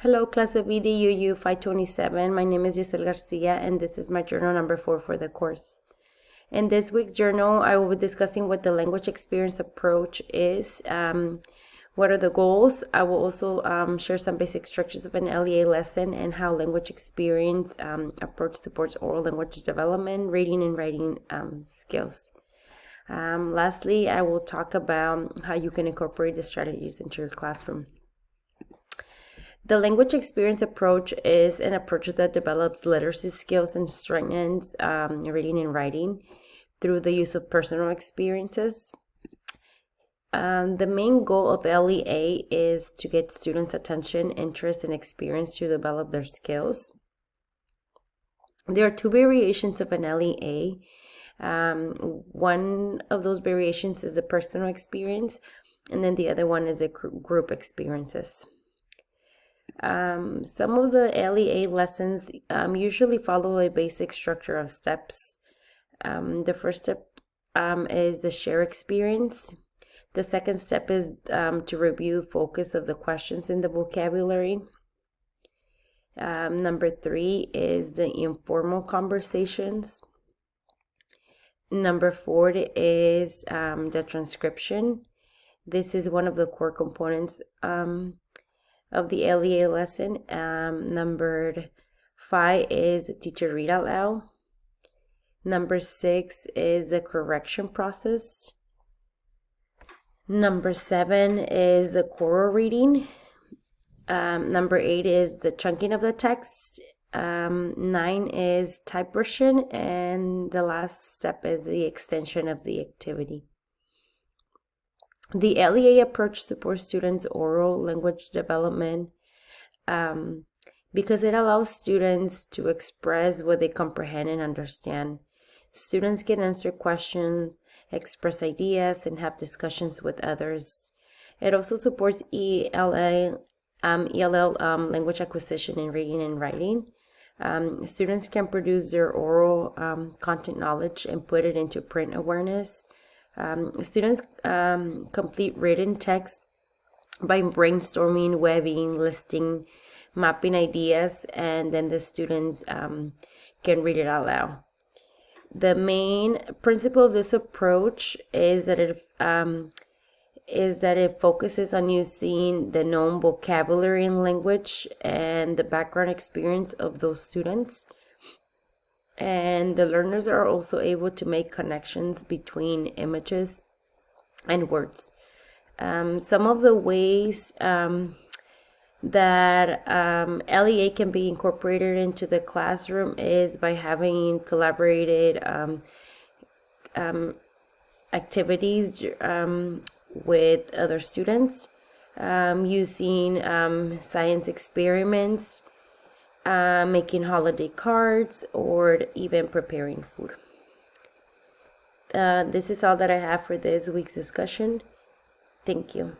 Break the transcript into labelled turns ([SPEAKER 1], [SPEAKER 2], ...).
[SPEAKER 1] Hello, class of EDUU 527. My name is Giselle Garcia, and this is my journal number 4 for the course. In this week's journal, I will be discussing what the language experience approach is, what are the goals. I will also share some basic structures of an LEA lesson and how language experience approach supports oral language development, reading and writing skills. Lastly, I will talk about how you can incorporate the strategies into your classroom. The language experience approach is an approach that develops literacy skills and strengthens reading and writing through the use of personal experiences. The main goal of LEA is to get students' attention, interest, and experience to develop their skills. There are two variations of an LEA. One of those variations is a personal experience, and then the other one is a group experiences. Some of the LEA lessons usually follow a basic structure of steps. The first step is the share experience. The second step is to review focus of the questions in the vocabulary. Number 3 is the informal conversations. Number 4 is the transcription. This is one of the core components of the LEA lesson. Number 5 is teacher read out loud. Number 6 is the correction process. Number 7 is the choral reading. Number 8 is the chunking of the text. 9 is type version, and the last step is the extension of the activity. The LEA approach supports students' oral language development because it allows students to express what they comprehend and understand. Students can answer questions, express ideas, and have discussions with others. It also supports ELL language acquisition in reading and writing. Students can produce their oral content knowledge and put it into print awareness. Students complete written text by brainstorming, webbing, listing, mapping ideas, and then the students can read it out loud. The main principle of this approach is that it focuses on using the known vocabulary and language and the background experience of those students. And the learners are also able to make connections between images and words. Some of the ways that LEA can be incorporated into the classroom is by having collaborated activities with other students, using science experiments, making holiday cards, or even preparing food. This is all that I have for this week's discussion. Thank you.